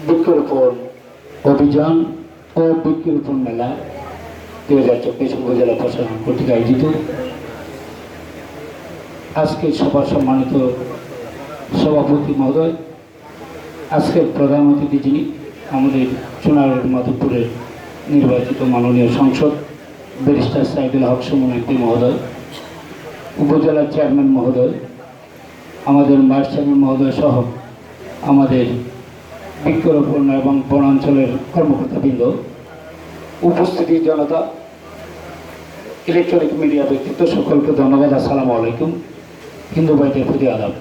বৃক্ষরোপণ অভিযান ও বৃক্ষরোপণ মেলা 2024 উপজেলা প্রশাসন কর্তৃক আয়োজিত। আজকে সবার সম্মানিত সভাপতি মহোদয়, আজকের প্রধান অতিথি যিনি আমাদের চুনারুল মাধবপুরের নির্বাচিত মাননীয় সংসদ ব্যারিস্টার সাইদুল হক সুমন এমপি মহোদয়, উপজেলা চেয়ারম্যান মহোদয়, আমাদের ভাইস চেয়ারম্যান মহোদয় সহ আমাদের বৃক্ষরোপণ এবং বনাঞ্চলের কর্মকর্তাবৃন্দ, উপস্থিতি জনতা, ইলেকট্রনিক মিডিয়া ব্যক্তিত্ব, সকলকে ধন্যবাদ। আসসালামু আলাইকুম। হিন্দু ভাইদের প্রতি আদাব।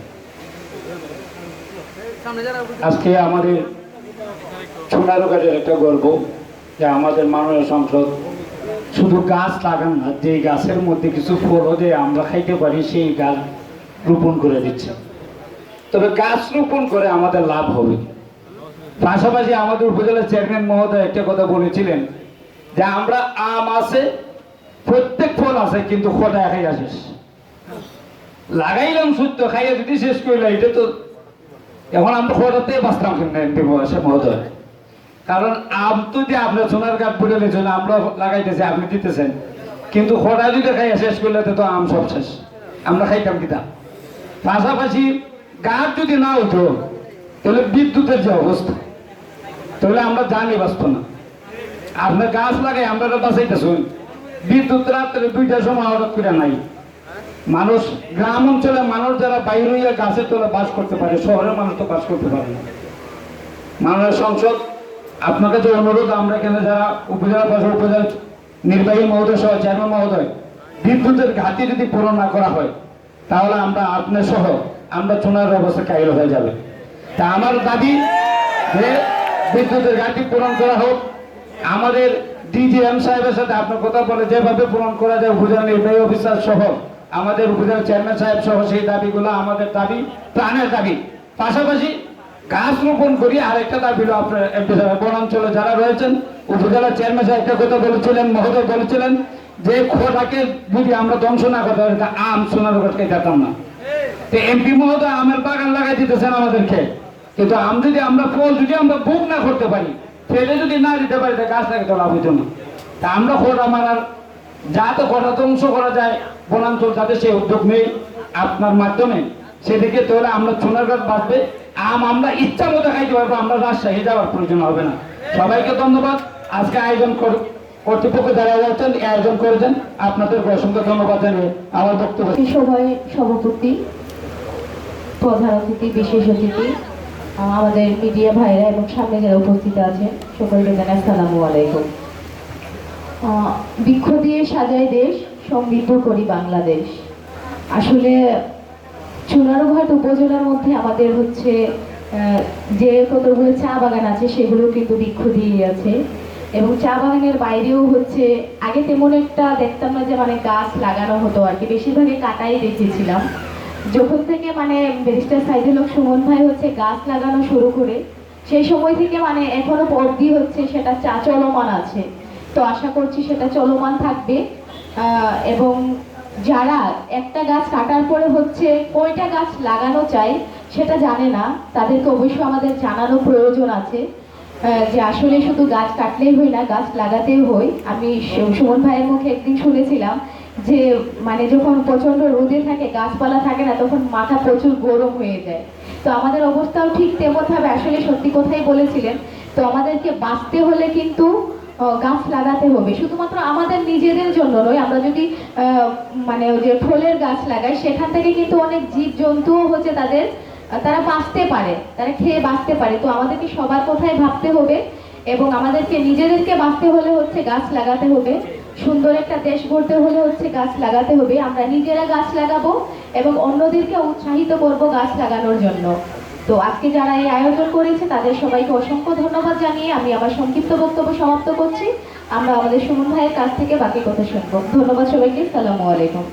আজকে আমাদের সোনারঘাটের একটা গর্ব যে আমাদের মাননীয় সংসদ শুধু গাছ লাগান না, যে গাছের মধ্যে কিছু ফলও যে আমরা খাইতে পারি সেই গাছ রোপণ করে দিচ্ছে। তবে গাছ রোপণ করে আমাদের লাভ হবে। পাশাপাশি আমাদের উপজেলা চেয়ারম্যান মহোদয় একটা কথা বলেছিলেন যে আমরা আম আছে, প্রত্যেক ফল আছে, কিন্তু খোদা খাইয়া শেষ। লাগাইলাম সত্য, খাইয়া যদি শেষ করলাম, এটা তো এখন আমরা খোদাতে বাঁচতাম মহোদয়। কারণ আম তো যে আপনার সোনারঘাট বলে নিয়েছেন, আমরা লাগাইতেছি, আপনি দিতেছেন, কিন্তু খোদা যদি খাইয়া শেষ করলে তো আম সব শেষ, আমরা খাইতাম কিনা। পাশাপাশি গাছ যদি না হইতো তাহলে বিদ্যুতের যে অবস্থা, তাহলে আমরা জানি বাঁচত না। আপনার গাছ লাগাই আমরা বাঁচাইতেছুন, বিদ্যুৎ রাত্রে 2টার সময় হঠাৎ করে নাই। মানুষ গ্রাম অঞ্চলে মানুষ যারা বাইরে হইয়া গাছের তলে বাস করতে পারে, শহরের মানুষ তো বাস করতে পারে না। মাননীয় সংসদ, আপনাকে যে অনুরোধ, আমরা এখানে যারা উপজেলা প্রশাসক, উপজেলা নির্বাহী মহোদয় সহ চেয়ারম্যান মহোদয়, বিদ্যুতের ঘাটতি যদি পূরণ না করা হয় তাহলে আমরা আপনার সহ আমরা চুনার অবস্থা কাহিল হয়ে যাবে। তা আমার দাবি যে বিদ্যুতের ঘাটতি পূরণ করা হোক। আমাদের ডিজিএম সাহেবের সাথে আপনার কথা বলে যেভাবে পূরণ করা যায়, উপজেলা নির্বাহী অফিসার সহ আমাদের উপজেলা চেয়ারম্যান সাহেব সহ সেই দাবিগুলো আমাদের দাবি, প্রাণের দাবি। পাশাপাশি গাছ রোপণ করি। আরেকটা দাবি হলো আপনার এমপি সাহেব, বনাঞ্চলে যারা রয়েছেন, উপজেলা চেয়ারম্যান সাহেব একটা কথা বলেছিলেন, মহোদয় বলেছিলেন যে খোদাকে যদি আমরা ধ্বংস না করতে পারি তা আম সোনারঘাটকে যেতাম না। তো এমপি মহোদয় আমের বাগান লাগাই দিতেছেন আমাদেরকে, কিন্তু আম যদি আমরা ফল যদি আমরা বুক না করতে পারি, ফেলে যদি না দিতে পারি, তা গাছ লাগাতে লাভ হইতো না। তা আমরা খোদা মারার যাতে খোদা ধ্বংস করা যায় বনাঞ্চল, যাতে সেই উদ্যোগ নেই আপনার মাধ্যমে, সেদিকে তাহলে আমরা সোনারঘাট বাঁচবে। আম আমরা ইচ্ছা মতো খাইতে পারবো, আমরা রাজশাহী যাওয়ার প্রয়োজন হবে না। সবাইকে ধন্যবাদ। আজকে আয়োজন কর্তৃপক্ষ যারা আছেন, আয়োজন করেছেন, আপনাদের অসংখ্য ধন্যবাদ জানিয়ে আমার বক্তব্য। সভায় সভাপতি, প্রধান অতিথি, বিশেষ অতিথি, আমাদের মিডিয়া ভাইরা এবং সামনে যারা উপস্থিত আছেন, সকলকে জানাই আসসালামু আলাইকুম। বৃক্ষ দিয়ে সাজাই দেশ, সমৃদ্ধ করি বাংলাদেশ। আসলে চুনারুঘাট উপজেলার মধ্যে আমাদের হচ্ছে যে কতগুলো চা বাগান আছে সেগুলো কিন্তু বৃক্ষ দিয়ে আছে, এবং চা বাগানের বাইরেও হচ্ছে আগে তেমন একটা দেখতাম না যে মানে গাছ লাগানো হতো আর কি, বেশিরভাগই কাটাই দেখেছিলাম। যখন থেকে মানে ব্যারিস্টার সাইদুল হক সুমন ভাই হচ্ছে গাছ লাগানো শুরু করে, সেই সময় থেকে মানে এখনো অবধি হচ্ছে সেটা চলমান আছে। তো আশা করছি সেটা চলমান থাকবে। এবং যারা একটা গাছ কাটার পরে হচ্ছে কয়টা গাছ লাগানো চাই সেটা জানে না, তাদেরকে অবশ্যই আমাদের জানানো প্রয়োজন আছে যে আসলে শুধু গাছ কাটলেই হয় না, গাছ লাগাতেই হয়। আমি সুমন ভাইয়ের মুখে একদিন শুনেছিলাম যে মানে যখন প্রচন্ড রোদে থাকে, গাছপালা থাকে না, তখন মাথা প্রচুর গরম হয়ে যায়। তো আমাদের অবস্থাও ঠিক তেমন ভাবে, আসলে সত্যি কথাই বলেছিলেন। তো আমাদেরকে বাঁচতে হলে কিন্তু গাছ লাগাতে হবে, শুধুমাত্র আমাদের নিজেদের জন্য নয়। আমরা যদি মানে যে ফলের গাছ লাগাই, সেখান থেকে কিন্তু অনেক জীব জন্তুও হচ্ছে তারা বাঁচতে পারে, তারা খেয়ে বাঁচতে পারে। তো আমাদেরকে সবার কথাই ভাবতে হবে, এবং আমাদেরকে নিজেদেরকে বাঁচতে হলে হচ্ছে গাছ লাগাতে হবে। সুন্দর একটা দেশ গড়তে হলে হচ্ছে গাছ লাগাতে হবে। আমরা নিজেরা গাছ লাগাবো এবং অন্যদেরকে উৎসাহিত করব গাছ লাগানোর জন্য। তো আজকে যারা এই আয়োজন করেছে তাদের সবাইকে অসংখ্য ধন্যবাদ জানিয়ে আমি আমার সংক্ষিপ্ত বক্তব্য সমাপ্ত করছি। আমরা আমাদের সুমন ভাইয়ের কাছ থেকে বাকি কথা শুনবো। ধন্যবাদ সবাইকে। আসসালামু আলাইকুম।